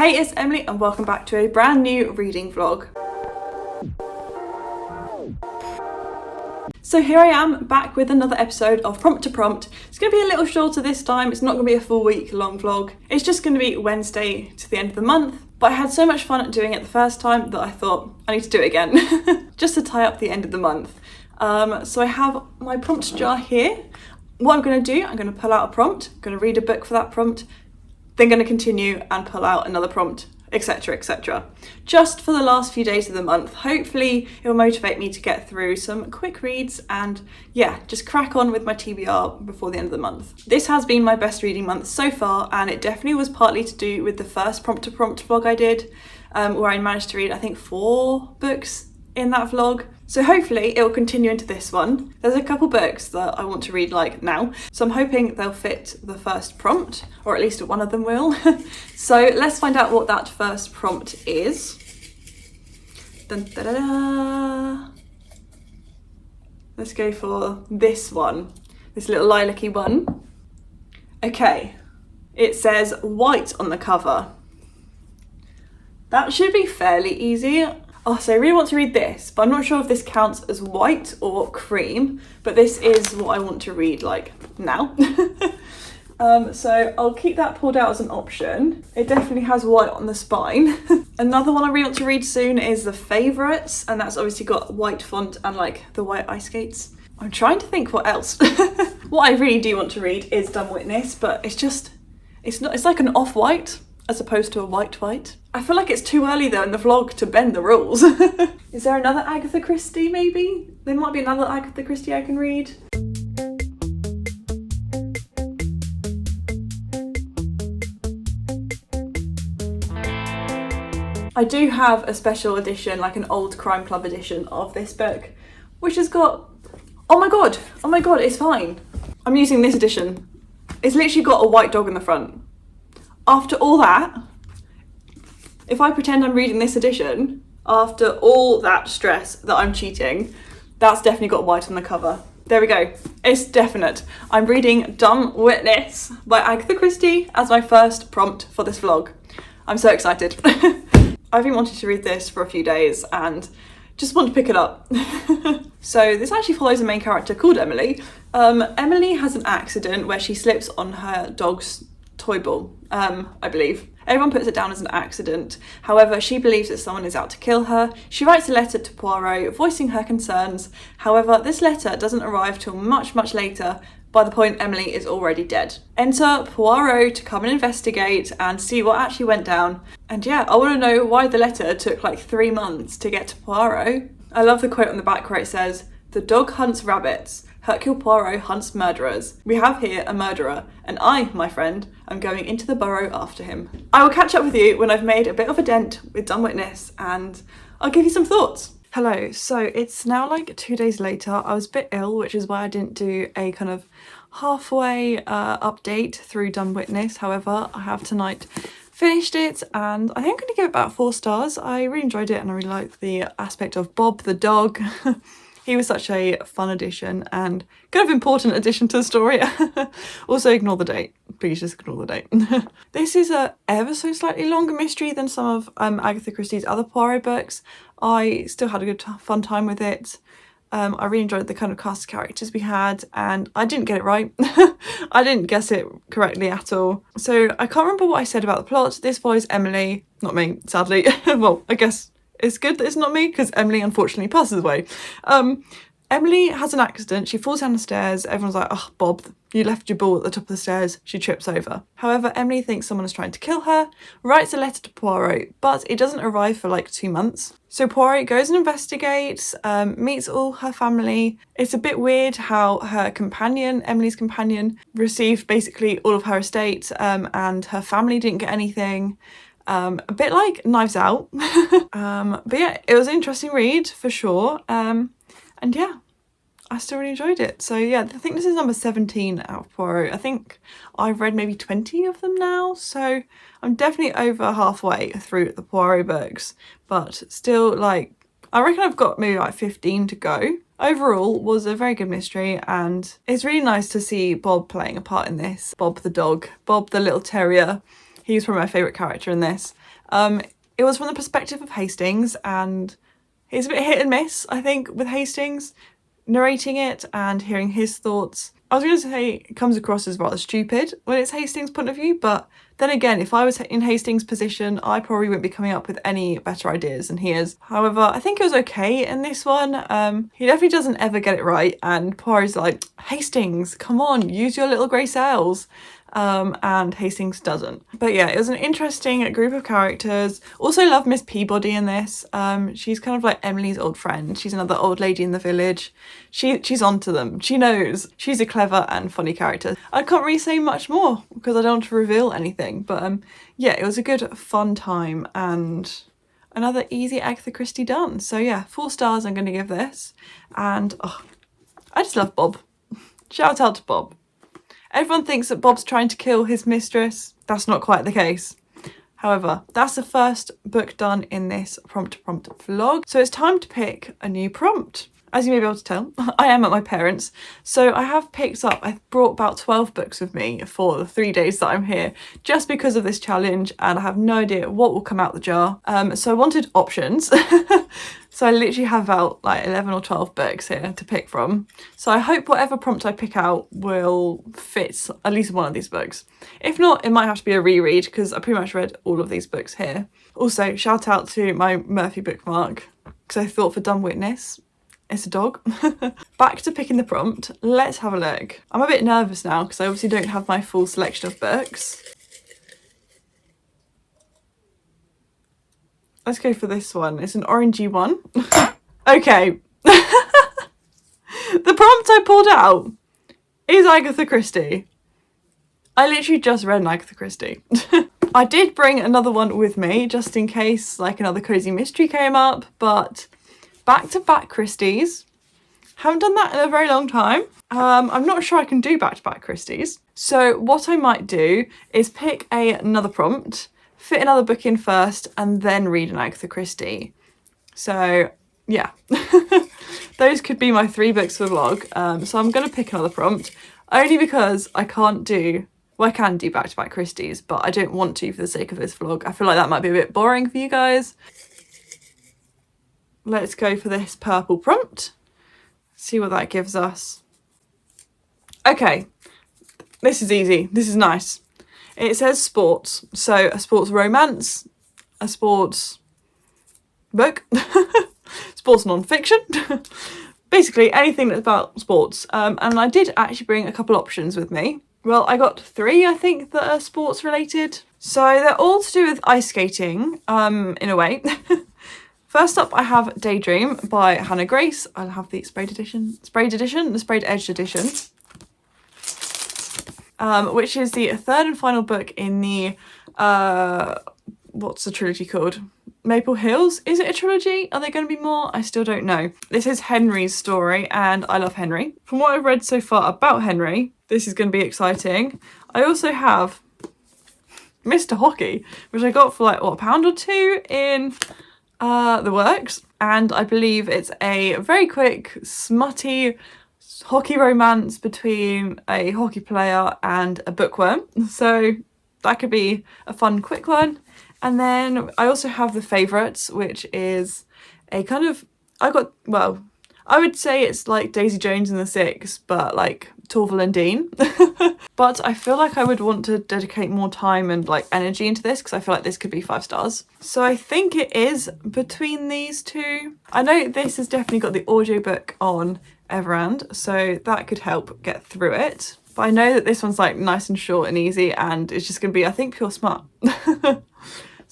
Hey, it's Emily and welcome back to a brand new reading vlog. So here I am back with another episode of Prompt to Prompt. It's going to be a little shorter this time. It's not going to be a full week long vlog. It's just going to be Wednesday to the end of the month. But I had so much fun doing it the first time that I thought I need to do it again just to tie up the end of the month. So I have my prompt jar here. What I'm going to do, I'm going to pull out a prompt, I'm going to read a book for that prompt, then going to continue and pull out another prompt, etc, etc. Just for the last few days of the month. Hopefully it will motivate me to get through some quick reads and yeah, just crack on with my TBR before the end of the month. This has been my best reading month so far, and it definitely was partly to do with the first prompt to prompt vlog I did, where I managed to read I think 4 books in that vlog. So hopefully it will continue into this one. There's a couple books that I want to read like now, so I'm hoping they'll fit the first prompt, or at least one of them will. So let's find out what that first prompt is. Dun, da, da, da. Let's go for this one, this little lilac-y one. Okay, it says white on the cover. That should be fairly easy. Oh, so I really want to read this, but I'm not sure if this counts as white or cream, but this is what I want to read like now. So I'll keep that pulled out as an option. It definitely has white on the spine. Another one I really want to read soon is The Favourites, and that's obviously got white font and like the white ice skates. I'm trying to think what else. What I really do want to read is Dumb Witness, but it's like an off-white as opposed to a white. I feel like it's too early though in the vlog to bend the rules. Is there another Agatha Christie maybe? There might be another Agatha Christie I can read. I do have a special edition, like an old Crime Club edition of this book, which has got, oh my god, it's fine. I'm using this edition. It's literally got a white dog in the front. After all that, if I pretend I'm reading this edition, after all that stress that I'm cheating, that's definitely got white on the cover. There we go. It's definite. I'm reading Dumb Witness by Agatha Christie as my first prompt for this vlog. I'm so excited. I've been wanting to read this for a few days and just want to pick it up. So this actually follows a main character called Emily. Emily has an accident where she slips on her dog's toy ball, I believe. Everyone puts it down as an accident. However, she believes that someone is out to kill her. She writes a letter to Poirot voicing her concerns. However, this letter doesn't arrive till much later, by the point Emily is already dead. Enter Poirot to come and investigate and see what actually went down. And yeah, I want to know why the letter took like 3 months to get to Poirot. I love the quote on the back where it says, "The dog hunts rabbits. Hercule Poirot hunts murderers. We have here a murderer, and I, my friend, am going into the burrow after him." I will catch up with you when I've made a bit of a dent with Dumb Witness, and I'll give you some thoughts. Hello, so it's now like 2 days later. I was a bit ill, which is why I didn't do a kind of halfway update through Dumb Witness. However, I have tonight finished it, and I think I'm going to give it about 4 stars. I really enjoyed it, and I really liked the aspect of Bob the dog. He was such a fun addition and kind of important addition to the story. Also ignore the date. Please just ignore the date. This is a ever so slightly longer mystery than some of Agatha Christie's other Poirot books. I still had a good fun time with it. I really enjoyed the kind of cast of characters we had, and I didn't get it right. I didn't guess it correctly at all. So I can't remember what I said about the plot. This follows Emily, not me, sadly. Well, I guess it's good that it's not me, because Emily unfortunately passes away. Emily has an accident. She falls down the stairs. Everyone's like, "Oh, Bob, you left your ball at the top of the stairs." She trips over. However, Emily thinks someone is trying to kill her, writes a letter to Poirot, but it doesn't arrive for like 2 months. So Poirot goes and investigates, meets all her family. It's a bit weird how her companion, Emily's companion, received basically all of her estate, and her family didn't get anything. A bit like Knives Out. But yeah, it was an interesting read for sure. And yeah, I still really enjoyed it. So yeah, I think this is number 17 out of Poirot. I think I've read maybe 20 of them now, so I'm definitely over halfway through the Poirot books, but still, like, I reckon I've got maybe like 15 to go. Overall, was a very good mystery, and it's really nice to see Bob playing a part in this. Bob the dog, Bob the little terrier. He's probably my favourite character in this. It was from the perspective of Hastings, and it's a bit hit and miss, I think, with Hastings. Narrating it and hearing his thoughts, I was going to say it comes across as rather stupid when it's Hastings' point of view, but then again, if I was in Hastings' position, I probably wouldn't be coming up with any better ideas than he is. However, I think it was okay in this one. He definitely doesn't ever get it right, and Poirot's like, Hastings, come on, use your little grey cells. And Hastings doesn't. But yeah, it was an interesting group of characters. Also love Miss Peabody in this. She's kind of like Emily's old friend. She's another old lady in the village. She's onto them. She knows. She's a clever and funny character. I can't really say much more because I don't want to reveal anything. But yeah, it was a good fun time and another easy Agatha Christie done. So yeah, 4 stars I'm going to give this. And oh, I just love Bob. Shout out to Bob. Everyone thinks that Bob's trying to kill his mistress. That's not quite the case. However, that's the first book done in this prompt vlog. So it's time to pick a new prompt. As you may be able to tell, I am at my parents'. So I have picked up, I've brought about 12 books with me for the 3 days that I'm here, just because of this challenge, and I have no idea what will come out the jar. So I wanted options. So I literally have about like 11 or 12 books here to pick from. So I hope whatever prompt I pick out will fit at least one of these books. If not, it might have to be a reread because I pretty much read all of these books here. Also, shout out to my Murphy bookmark because I thought for Dumb Witness, it's a dog. Back to picking the prompt. Let's have a look. I'm a bit nervous now because I obviously don't have my full selection of books. Let's go for this one. It's an orangey one. Okay. The prompt I pulled out is Agatha Christie. I literally just read an Agatha Christie. I did bring another one with me just in case like another cozy mystery came up, but back-to-back Christies. Haven't done that in a very long time. I'm not sure I can do back-to-back Christies. So what I might do is pick another prompt, fit another book in first, and then read an Agatha Christie. So yeah, those could be my 3 books for the vlog. So I'm going to pick another prompt, only because I can't do, well, I can do back-to-back Christies, but I don't want to for the sake of this vlog. I feel like that might be a bit boring for you guys. Let's go for this purple prompt. See what that gives us. Okay, this is easy. This is nice. It says sports, so a sports romance, a sports book, sports non-fiction, basically anything that's about sports. And I did actually bring a couple options with me. Well, I got 3, I think, that are sports related. So they're all to do with ice skating, in a way. First up, I have Daydream by Hannah Grace. I'll have the sprayed edged edition. Which is the 3rd and final book in the, what's the trilogy called? Maple Hills? Is it a trilogy? Are there going to be more? I still don't know. This is Henry's story, and I love Henry. From what I've read so far about Henry, this is going to be exciting. I also have Mr. Hockey, which I got for like, what, £1 or £2 in the works. And I believe it's a very quick, smutty hockey romance between a hockey player and a bookworm, so that could be a fun quick one. And then I also have The Favourites, which is a kind of, I would say it's like Daisy Jones and the Six, but like Torval and Dean. But I feel like I would want to dedicate more time and like energy into this because I feel like this could be 5 stars. So I think it is between these 2. I know this has definitely got the audiobook on Everand, so that could help get through it. But I know that this one's like nice and short and easy, and it's just going to be, I think, pure smart.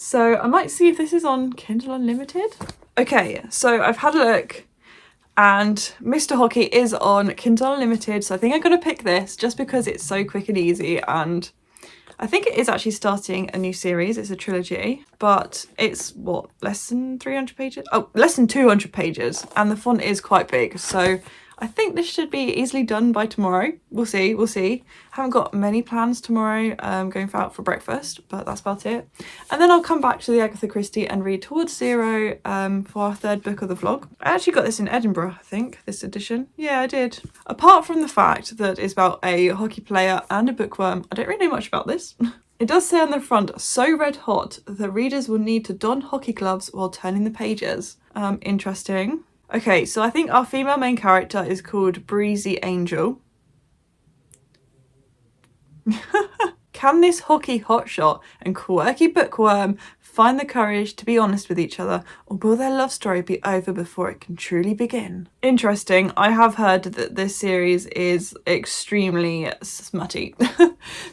So I might see if this is on Kindle Unlimited. Okay, so I've had a look, and Mr. Hockey is on Kindle Unlimited, so I think I'm going to pick this just because it's so quick and easy, and I think it is actually starting a new series. It's a trilogy, but it's, what, less than 300 pages? Oh, less than 200 pages, and the font is quite big, so I think this should be easily done by tomorrow. We'll see. Haven't got many plans tomorrow, going out for breakfast, but that's about it. And then I'll come back to the Agatha Christie and read Towards Zero for our 3rd book of the vlog. I actually got this in Edinburgh, I think, this edition. Yeah, I did. Apart from the fact that it's about a hockey player and a bookworm, I don't really know much about this. It does say on the front, so red hot, the readers will need to don hockey gloves while turning the pages. Interesting. Okay, so I think our female main character is called Breezy Angel. Can this hockey hotshot and quirky bookworm find the courage to be honest with each other, or will their love story be over before it can truly begin? Interesting. I have heard that this series is extremely smutty.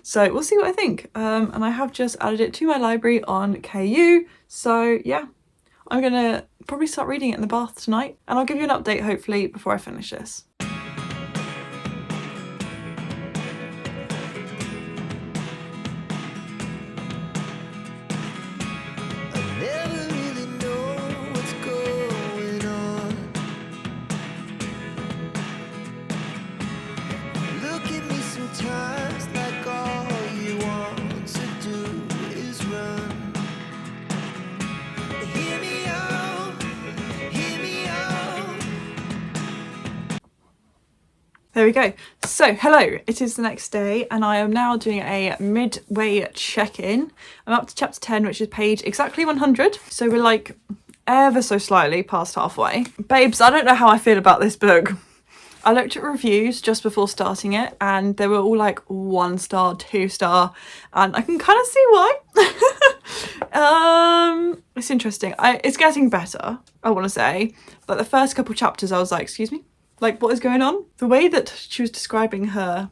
So we'll see what I think. And I have just added it to my library on KU. So yeah, I'm gonna probably start reading it in the bath tonight, and I'll give you an update hopefully before I finish this. There we go. So hello, it is the next day and I am now doing a midway check-in. I'm up to chapter 10, which is page exactly 100. So we're like ever so slightly past halfway. Babes, I don't know how I feel about this book. I looked at reviews just before starting it and they were all like 1 star, 2 star, and I can kind of see why. It's interesting. It's getting better, I want to say. Like the first couple chapters I was like, excuse me? Like, what is going on? The way that she was describing her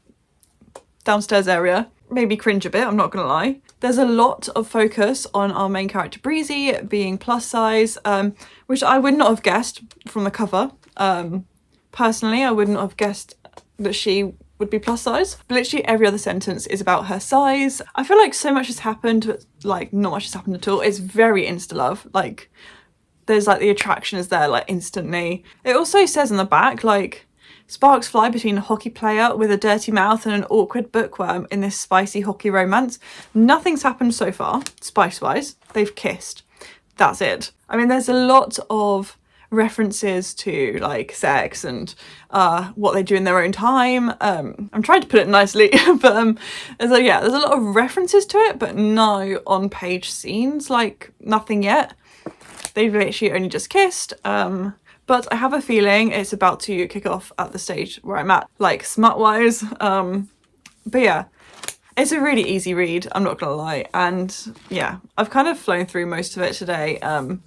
downstairs area made me cringe a bit, I'm not gonna lie. There's a lot of focus on our main character Breezy being plus size, which I would not have guessed from the cover. Personally, I wouldn't have guessed that she would be plus size. But literally every other sentence is about her size. I feel like so much has happened, but like not much has happened at all. It's very insta-love. Like, there's like the attraction is there like instantly. It also says on the back like sparks fly between a hockey player with a dirty mouth and an awkward bookworm in this spicy hockey romance. Nothing's happened so far, spice-wise. They've kissed. That's it. I mean, there's a lot of references to like sex and what they do in their own time. I'm trying to put it nicely, but there's a lot of references to it, but no on-page scenes, like nothing yet. They've literally only just kissed, but I have a feeling it's about to kick off at the stage where I'm at, like smut-wise. But yeah, it's a really easy read, I'm not gonna lie. And yeah, I've kind of flown through most of it today, and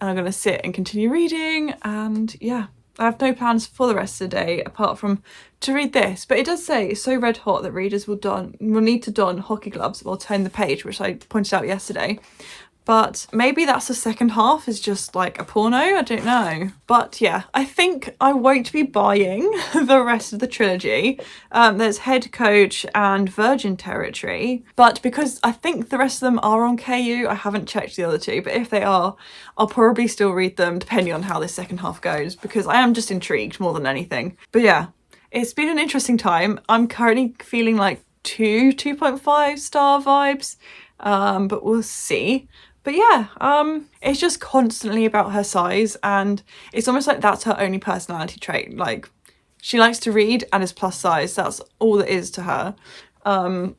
I'm gonna sit and continue reading. And yeah, I have no plans for the rest of the day apart from to read this. But it does say it's so red hot that readers will need to don hockey gloves while turning the page, which I pointed out yesterday. But maybe that's the second half is just like a porno, I don't know. But yeah, I think I won't be buying the rest of the trilogy. There's Head Coach and Virgin Territory, but because I think the rest of them are on KU, I haven't checked the other two, but if they are, I'll probably still read them depending on how this second half goes, because I am just intrigued more than anything. But yeah, it's been an interesting time. I'm currently feeling like 2.5 star vibes, but we'll see. But yeah, it's just constantly about her size, and it's almost like that's her only personality trait. Like, she likes to read and is plus size. That's all that is to her,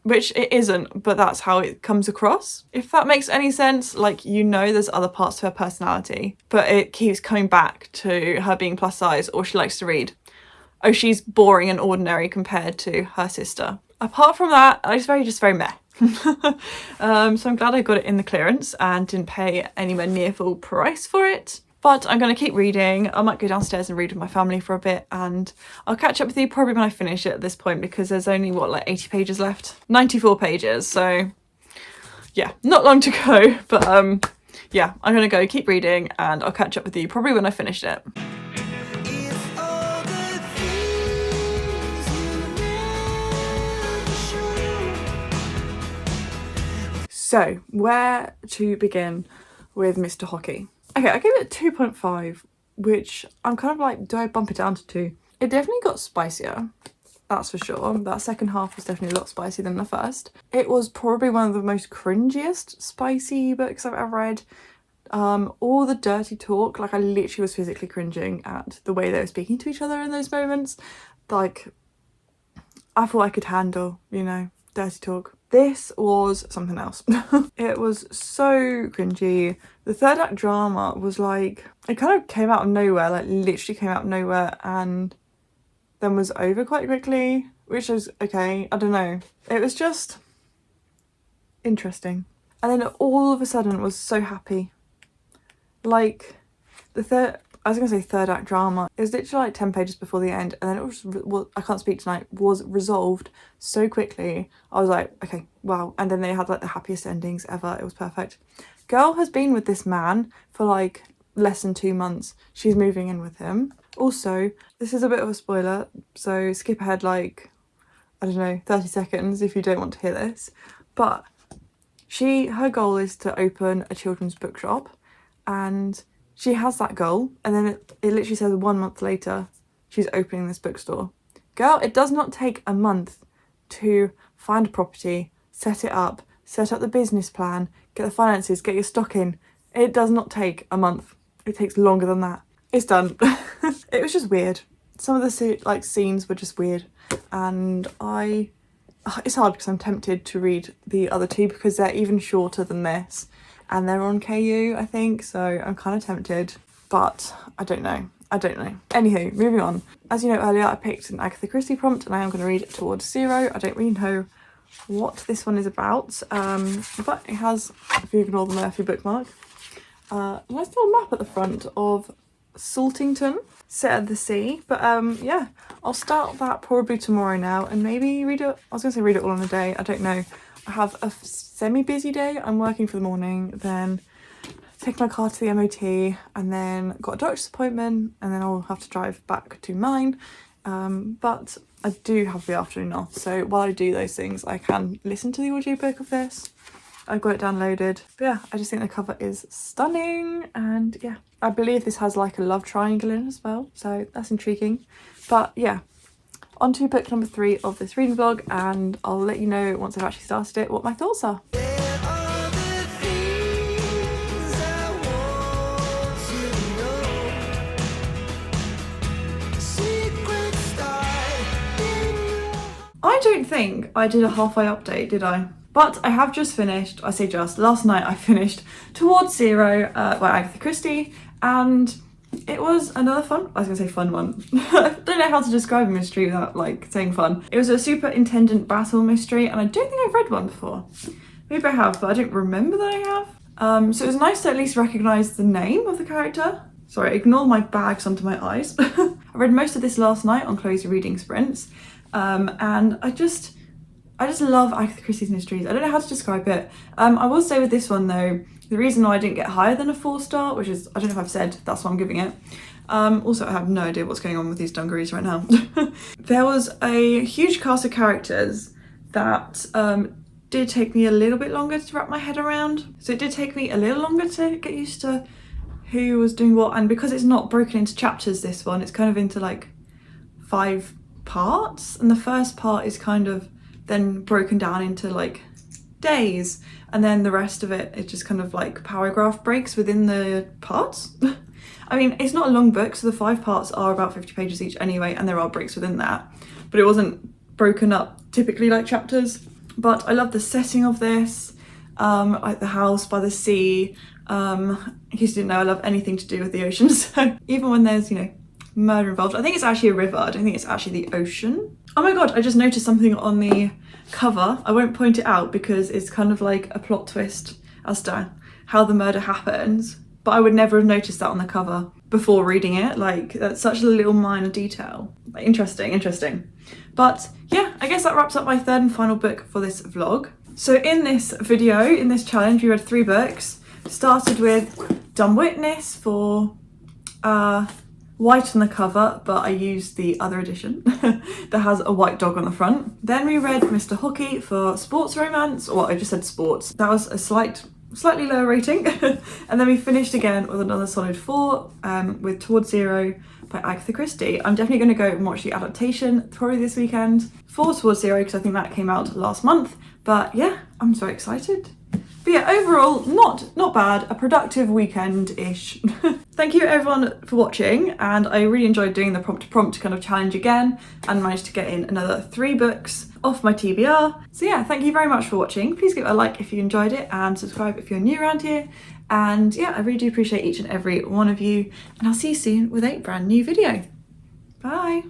which it isn't, but that's how it comes across. If that makes any sense, like, you know, there's other parts to her personality, but it keeps coming back to her being plus size or she likes to read. Oh, she's boring and ordinary compared to her sister. Apart from that, it's just very meh. So I'm glad I got it in the clearance and didn't pay anywhere near full price for it. But I'm going to keep reading. I might go downstairs and read with my family for a bit, and I'll catch up with you probably when I finish it at this point, because there's only, what, like 80 pages left? 94 pages, so yeah, not long to go. But yeah, I'm going to go keep reading and I'll catch up with you probably when I finish it. So, where to begin with Mr. Hockey? Okay, I gave it 2.5, which I'm kind of like, do I bump it down to 2? It definitely got spicier, that's for sure. That second half was definitely a lot spicier than the first. It was probably one of the most cringiest spicy books I've ever read. All the dirty talk, like I literally was physically cringing at the way they were speaking to each other in those moments. Like, I thought I could handle, you know, dirty talk. This was something else. It was so cringy. The third act drama was like, it kind of came out of nowhere, like literally came out of nowhere, and then was over quite quickly, which was okay. I don't know. It was just interesting. And then all of a sudden was so happy. Like I was gonna say third act drama. It was literally like 10 pages before the end, and then it was I can't speak tonight, was resolved so quickly. I was like, okay, wow. And then they had like the happiest endings ever. It was perfect. Girl has been with this man for like less than 2 months. She's moving in with him. Also, this is a bit of a spoiler, so skip ahead like, I don't know, 30 seconds if you don't want to hear this. But her goal is to open a children's bookshop, and she has that goal, and then it literally says 1 month later she's opening this bookstore. Girl, it does not take a month to find a property, set up the business plan, get the finances, get your stock in. It does not take a month. It takes longer than that. It's done. It was just weird. Some of the scenes were just weird, and it's hard because I'm tempted to read the other two because they're even shorter than this, and they're on KU, I think, so I'm kind of tempted, but I don't know. Anywho, moving on. As you know earlier, I picked an Agatha Christie prompt, and I am going to read Towards Zero. I don't really know what this one is about, but it has, if you ignore the Murphy bookmark, a nice little map at the front of Saltington, set at the sea. But yeah, I'll start that probably tomorrow now, and maybe read it. I was going to say read it all in a day. I don't know. I have a semi-busy day. I'm working for the morning, then take my car to the MOT, and then got a doctor's appointment, and then I'll have to drive back to mine. But I do have the afternoon off, so while I do those things, I can listen to the audiobook of this. I've got it downloaded. But yeah, I just think the cover is stunning, and yeah, I believe this has like a love triangle in as well, so that's intriguing. But yeah, on to book number 3 of this reading vlog, and I'll let you know once I've actually started it what my thoughts are. I don't think I did a halfway update, did I? But I have just finished, I say just, last night I finished Towards Zero by Agatha Christie, and it was another fun one. I don't know how to describe a mystery without like saying fun. It was a superintendent battle mystery, and I don't think I've read one before. Maybe I have, but I don't remember that I have. So it was nice to at least recognise the name of the character. Sorry, ignore my bags under my eyes. I read most of this last night on Chloe's reading sprints, and I just love Agatha Christie's mysteries. I don't know how to describe it. I will say with this one though, the reason why I didn't get higher than a 4-star, which is, I don't know if I've said, that's why I'm giving it. Also, I have no idea what's going on with these dungarees right now. There was a huge cast of characters that did take me a little bit longer to wrap my head around. So it did take me a little longer to get used to who was doing what, and because it's not broken into chapters, this one, it's kind of into like 5 parts, and the first part is kind of then broken down into like days, and then the rest of it is just kind of like paragraph breaks within the parts. I mean, it's not a long book, so the 5 parts are about 50 pages each anyway, and there are breaks within that, but it wasn't broken up typically like chapters. But I love the setting of this, like the house by the sea. In case you didn't know, I love anything to do with the ocean, so even when there's, you know, murder involved. I think it's actually a river, I don't think it's actually the ocean. Oh my god, I just noticed something on the cover. I won't point it out because it's kind of like a plot twist as to how the murder happens, but I would never have noticed that on the cover before reading it. Like, that's such a little minor detail. Like, interesting. But yeah, I guess that wraps up my 3rd and final book for this vlog. So in this video, in this challenge, we read 3 books. Started with Dumb Witness for white on the cover, but I used the other edition that has a white dog on the front. Then we read Mr. Hockey for sports romance, or I just said sports. That was a slightly lower rating. And then we finished again with another solid 4 with Towards Zero by Agatha Christie. I'm definitely going to go and watch the adaptation probably this weekend for Towards Zero because I think that came out last month. But yeah, I'm so excited. But yeah, overall, not bad, a productive weekend-ish. Thank you everyone for watching, and I really enjoyed doing the prompt to prompt kind of challenge again, and managed to get in another 3 books off my TBR. So yeah, thank you very much for watching. Please give it a like if you enjoyed it and subscribe if you're new around here. And yeah, I really do appreciate each and every one of you, and I'll see you soon with a brand new video. Bye.